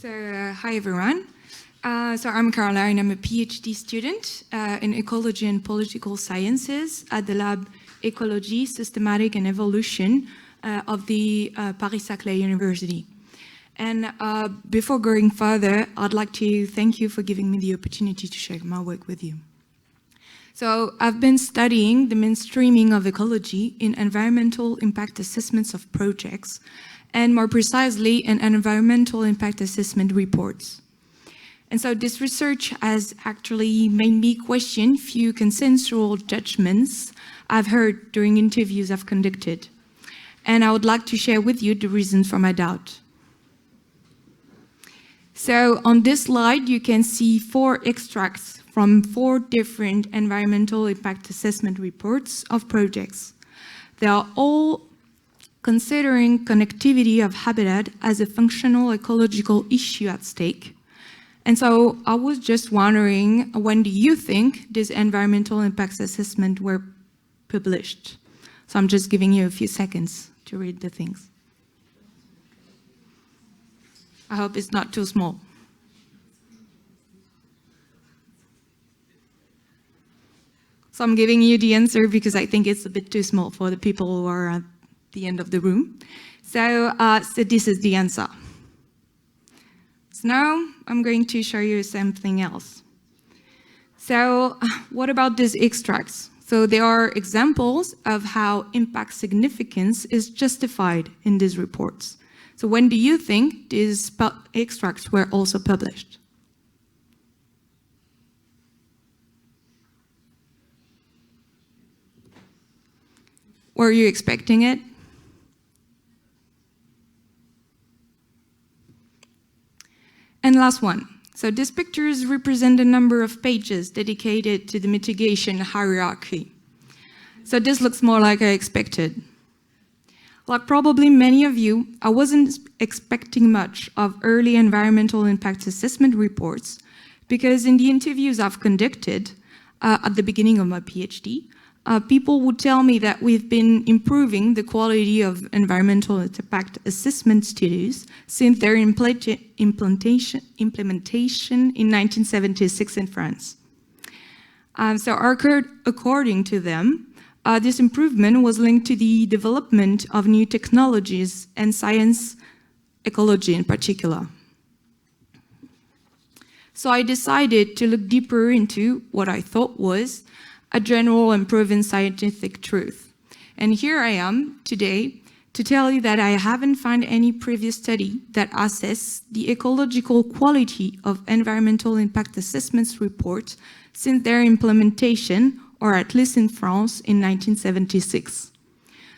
Hi everyone. So I'm Caroline. I'm a PhD student in ecology and political sciences at the lab Ecologie, Systématique and Evolution of the Paris-Saclay University. And before going further, I'd like to thank you for giving me the opportunity to share my work with you. So I've been studying the mainstreaming of ecology in environmental impact assessments of projects, and more precisely in environmental impact assessment reports. And so this research has actually made me question few consensual judgments I've heard during interviews I've conducted. And I would like to share with you the reasons for my doubt. So on this slide, you can see 4 extracts from 4 different environmental impact assessment reports of projects. They are all considering connectivity of habitat as a functional ecological issue at stake. And so I was just wondering, when do you think these environmental impacts assessments were published? So I'm just giving you a few seconds to read the things. I hope it's not too small. So I'm giving you the answer because I think it's a bit too small for the people who are at the end of the room. So this is the answer. So now I'm going to show you something else. So what about these extracts? So there are examples of how impact significance is justified in these reports. So when do you think these extracts were also published? Were you expecting it? And last one. So these pictures represent a number of pages dedicated to the mitigation hierarchy. So this looks more like I expected. Like probably many of you, I wasn't expecting much of early environmental impact assessment reports because in the interviews I've conducted at the beginning of my PhD, people would tell me that we've been improving the quality of environmental impact assessment studies since their implementation in 1976 in France. So according to them, this improvement was linked to the development of new technologies and science, ecology in particular. So I decided to look deeper into what I thought was a general and proven scientific truth. And here I am today to tell you that I haven't found any previous study that assesses the ecological quality of environmental impact assessments reports since their implementation, or at least in France, in 1976.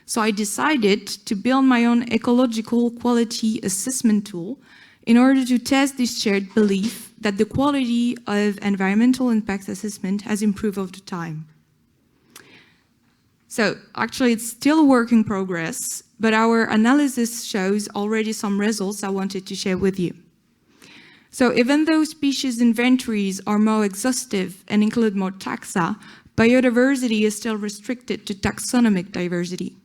So I decided to build my own ecological quality assessment tool in order to test this shared belief that the quality of environmental impact assessment has improved over time. So actually it's still a work in progress, but our analysis shows already some results I wanted to share with you. So even though species inventories are more exhaustive and include more taxa, biodiversity is still restricted to taxonomic diversity.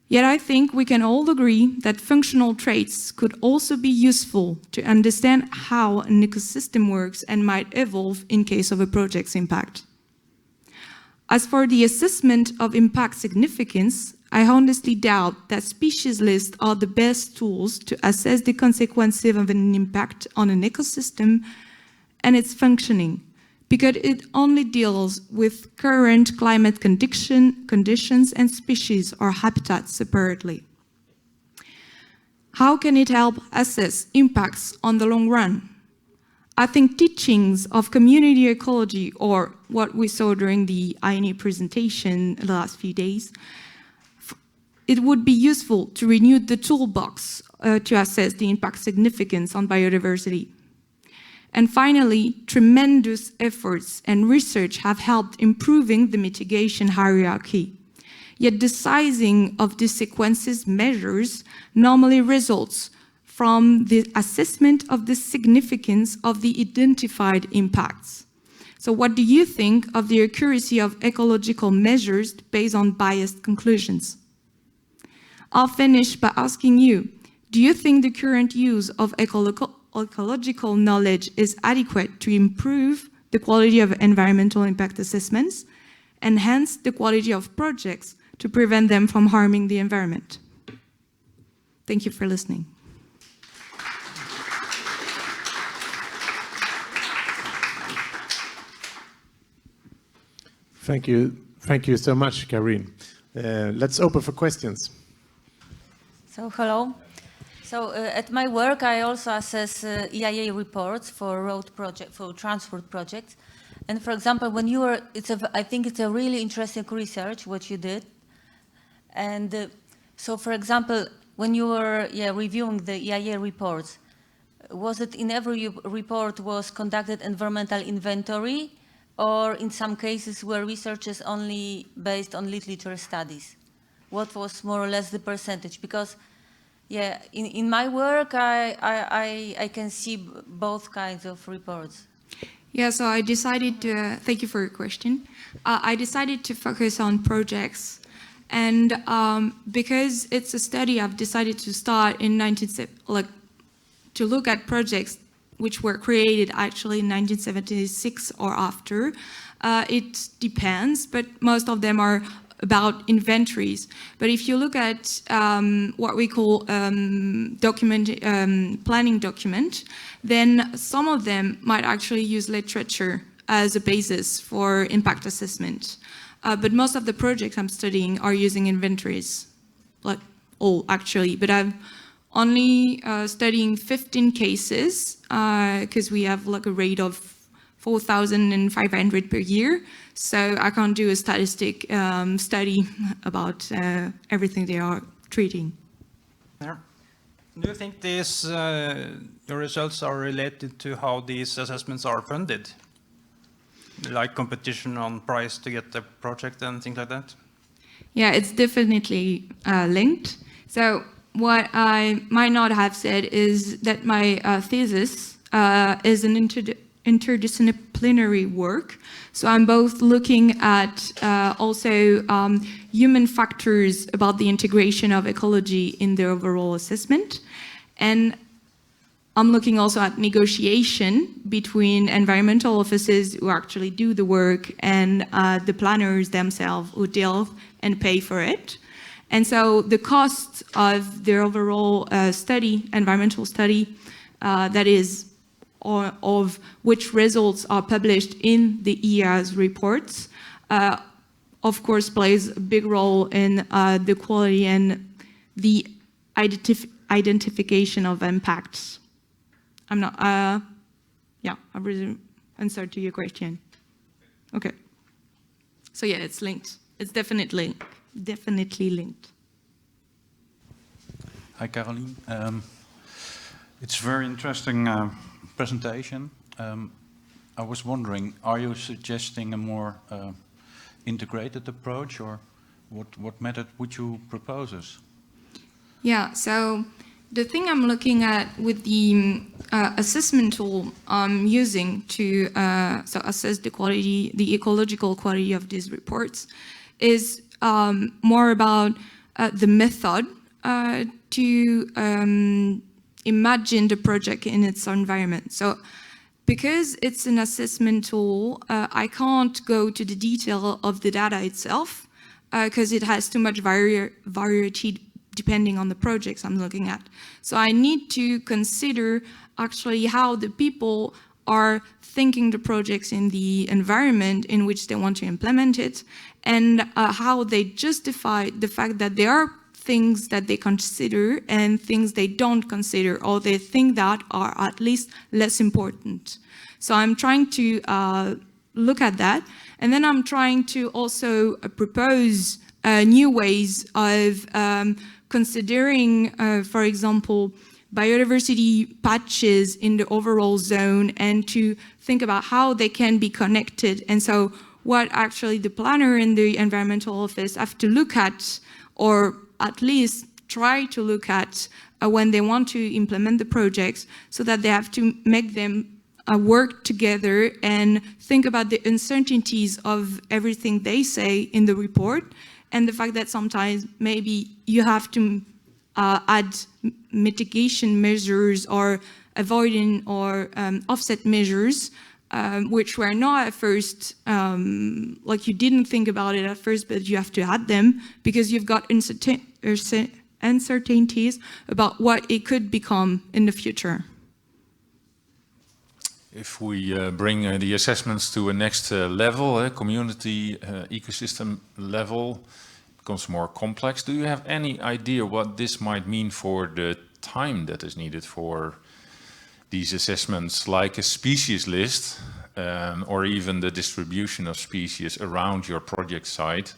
Yet I think we can all agree that functional traits could also be useful to understand how an ecosystem works and might evolve in case of a project's impact. As for the assessment of impact significance, I honestly doubt that species lists are the best tools to assess the consequences of an impact on an ecosystem and its functioning, because it only deals with current climate conditions and species or habitats separately. How can it help assess impacts on the long run? I think teachings of community ecology, or what we saw during the INE presentation the last few days, it would be useful to renew the toolbox to assess the impact significance on biodiversity. And finally, tremendous efforts and research have helped improving the mitigation hierarchy. Yet the sizing of the sequences measures normally results from the assessment of the significance of the identified impacts. So what do you think of the accuracy of ecological measures based on biased conclusions? I'll finish by asking you, Do you think the current use of ecological knowledge is adequate to improve the quality of environmental impact assessments, and hence the quality of projects to prevent them from harming the environment? Thank you for listening. Thank you. Thank you so much, Karine. Let's open for questions. So, hello. So, at my work, I also assess EIA reports for road project, for transport projects. And for example, when you were, I think it's a really interesting research what you did. And so, for example, when you were reviewing the EIA reports, was it in every report was conducted environmental inventory, or in some cases were researches only based on literature studies? What was more or less the percentage? Because in my work, I can see both kinds of reports. Yeah, so I decided to, thank you for your question. I decided to focus on projects. And because it's a study, I've decided to start in to look at projects which were created actually in 1976 or after. It depends, but most of them are about inventories. But if you look at what we call planning document, then some of them might actually use literature as a basis for impact assessment. But most of the projects I'm studying are using inventories, like all actually, but I'm only studying 15 cases because we have like a rate of 4,500 per year. So I can't do a statistic study about everything they are treating. Yeah. Do you think these your results are related to how these assessments are funded? Like competition on price to get the project and things like that? Yeah, it's definitely linked. So what I might not have said is that my thesis is an interdisciplinary work. So I'm both looking at also human factors about the integration of ecology in the overall assessment. And I'm looking also at negotiation between environmental offices who actually do the work and the planners themselves who deal and pay for it. And so the cost of the overall study, environmental study, that is, of which results are published in the EIA's reports, of course plays a big role in the quality and the identification of impacts. I'm not, yeah, I've really answered to your question. Okay. So yeah, it's linked. It's definitely linked. Hi, Caroline. It's a very interesting presentation. I was wondering, are you suggesting a more integrated approach, or what method would you propose us? Yeah, so the thing I'm looking at with the assessment tool I'm using to so assess the quality, the ecological quality of these reports, is more about the method to imagine the project in its environment. So because it's an assessment tool, I can't go to the detail of the data itself because it has too much variety depending on the projects I'm looking at. So I need to consider actually how the people are thinking the projects in the environment in which they want to implement it, and how they justify the fact that there are things that they consider and things they don't consider, or they think that are at least less important. So I'm trying to look at that, and then I'm trying to also propose new ways of considering, for example, biodiversity patches in the overall zone, and to think about how they can be connected. And so what actually the planner and the environmental office have to look at, or at least try to look at when they want to implement the projects, so that they have to make them work together and think about the uncertainties of everything they say in the report, and the fact that sometimes maybe you have to add mitigation measures or avoiding or offset measures, which were not at first, like you didn't think about it at first, but you have to add them because you've got uncertainties about what it could become in the future. If we bring the assessments to a next level, community ecosystem level, becomes more complex. Do you have any idea what this might mean for the time that is needed for these assessments, like a species list, or even the distribution of species around your project site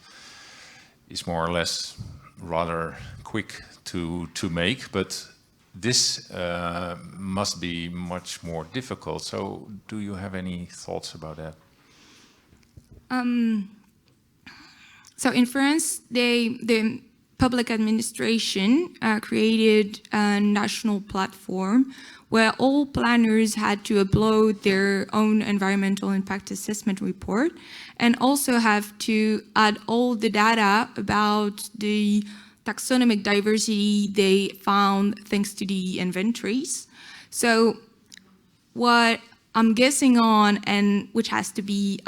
is more or less rather quick to make, but this must be much more difficult. So do you have any thoughts about that? So in France, the public administration created a national platform where all planners had to upload their own environmental impact assessment report and also have to add all the data about the taxonomic diversity they found thanks to the inventories. So what I'm guessing on, and which has to be,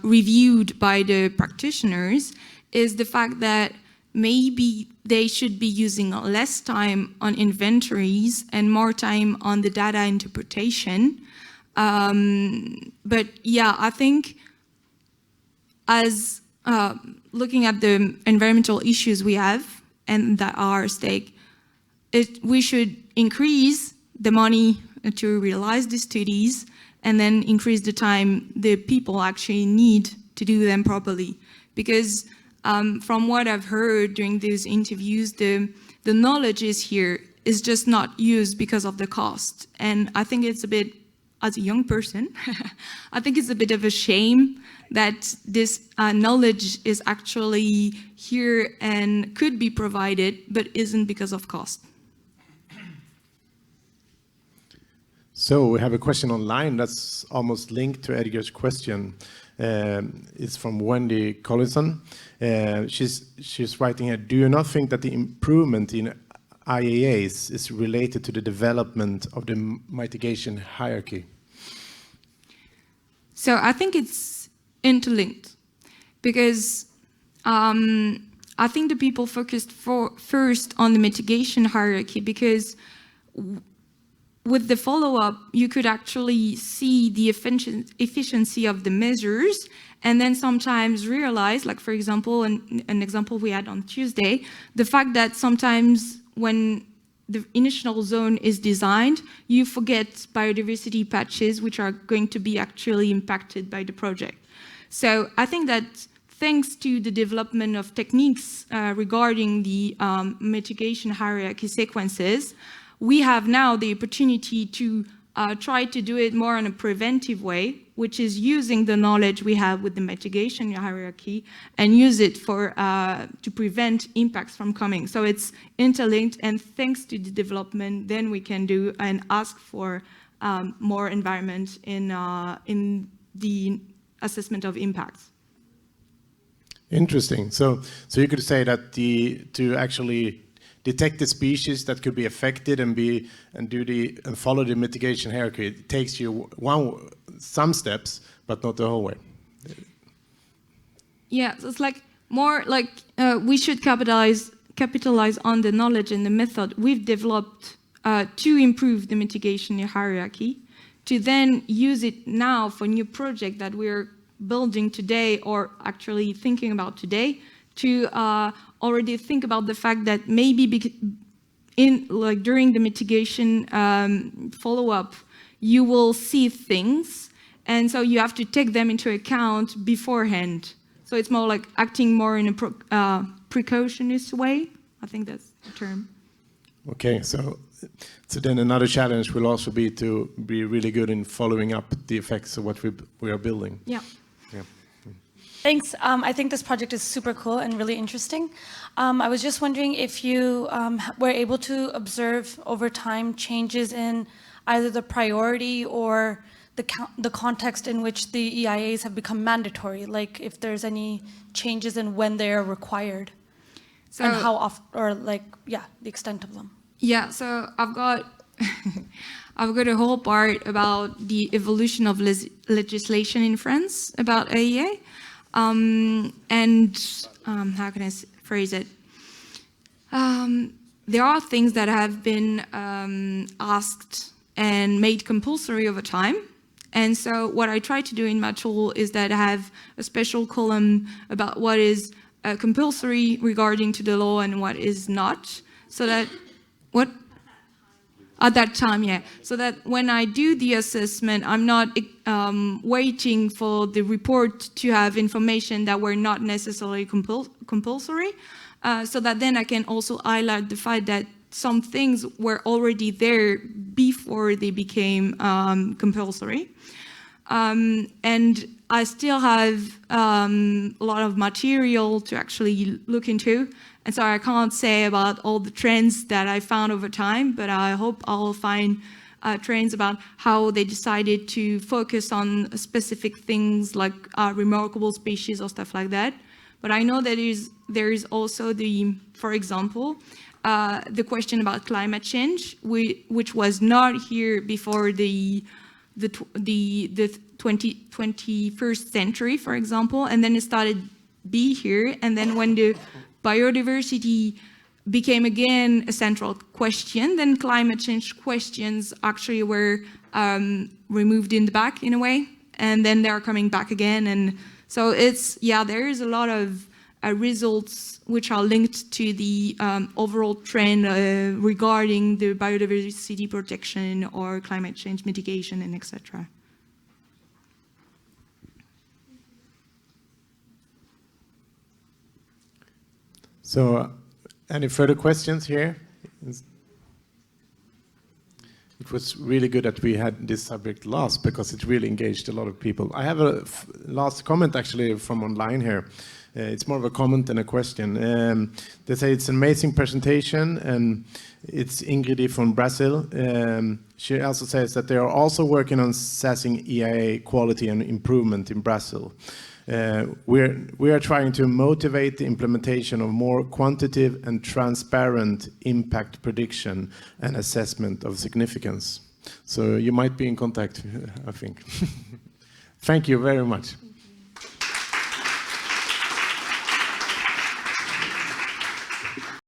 reviewed by the practitioners, is the fact that maybe they should be using less time on inventories and more time on the data interpretation. But yeah, I think as looking at the environmental issues we have and that are at stake, we should increase the money to realize the studies and then increase the time the people actually need to do them properly. Because from what I've heard during these interviews, the knowledge is here, is just not used because of the cost. And I think it's a bit, as a young person, I think it's a bit of a shame that this knowledge is actually here and could be provided, but isn't because of cost. So we have a question online that's almost linked to Edgar's question. It's from Wendy Collison. She's writing here, do you not think that the improvement in IAAs is related to the development of the mitigation hierarchy? So I think it's interlinked because I think the people focused first on the mitigation hierarchy because with the follow-up, you could actually see the efficiency of the measures and then sometimes realize, like for example, an example we had on Tuesday, the fact that sometimes when the initial zone is designed, you forget biodiversity patches which are going to be actually impacted by the project. So I think that thanks to the development of techniques regarding the mitigation hierarchy sequences, we have now the opportunity to try to do it more in a preventive way, which is using the knowledge we have with the mitigation hierarchy and use it for to prevent impacts from coming. So it's interlinked, and thanks to the development, then we can do and ask for more environment in the assessment of impacts. Interesting. So you could say that to actually detect the species that could be affected and follow the mitigation hierarchy, it takes you some steps, but not the whole way. Yeah, so it's like more like we should capitalize on the knowledge and the method we've developed to improve the mitigation hierarchy, to then use it now for new project that we're building today or actually thinking about today, to already think about the fact that maybe during the mitigation follow-up, you will see things, and so you have to take them into account beforehand. So it's more like acting more in a precautionist way. I think that's the term. Okay, so then another challenge will also be to be really good in following up the effects of what we are building. Yeah. Thanks. I think this project is super cool and really interesting. I was just wondering if you were able to observe over time changes in either the priority or the context in which the EIAs have become mandatory, like if there's any changes in when they are required. So, and how often, or like, yeah, the extent of them. Yeah, so I've got I've got a whole part about the evolution of legislation in France about AEA, and how can I phrase it? There are things that have been asked and made compulsory over time. And so what I try to do in my tool is that I have a special column about what is compulsory regarding to the law and what is not, so that, what? At that time, yeah. So that when I do the assessment, I'm not waiting for the report to have information that were not necessarily compulsory, so that then I can also highlight the fact that some things were already there before they became compulsory. And I still have a lot of material to actually look into. And so I can't say about all the trends that I found over time, but I hope I'll find trends about how they decided to focus on specific things like remarkable species or stuff like that. But I know that there is also for example, the question about climate change, which was not here before the 21st century, for example, and then it started be here, and then when the biodiversity became again a central question, then climate change questions actually were removed in the back in a way, and then they're coming back again. And so it's, yeah, there is a lot of results which are linked to the overall trend regarding the biodiversity protection or climate change mitigation and etc. So, any further questions here? It was really good that we had this subject last because it really engaged a lot of people. I have a last comment actually from online here. It's more of a comment than a question. They say it's an amazing presentation, and it's Ingrid from Brazil. She also says that they are also working on assessing EIA quality and improvement in Brazil. We are trying to motivate the implementation of more quantitative and transparent impact prediction and assessment of significance. So you might be in contact, I think. Thank you very much.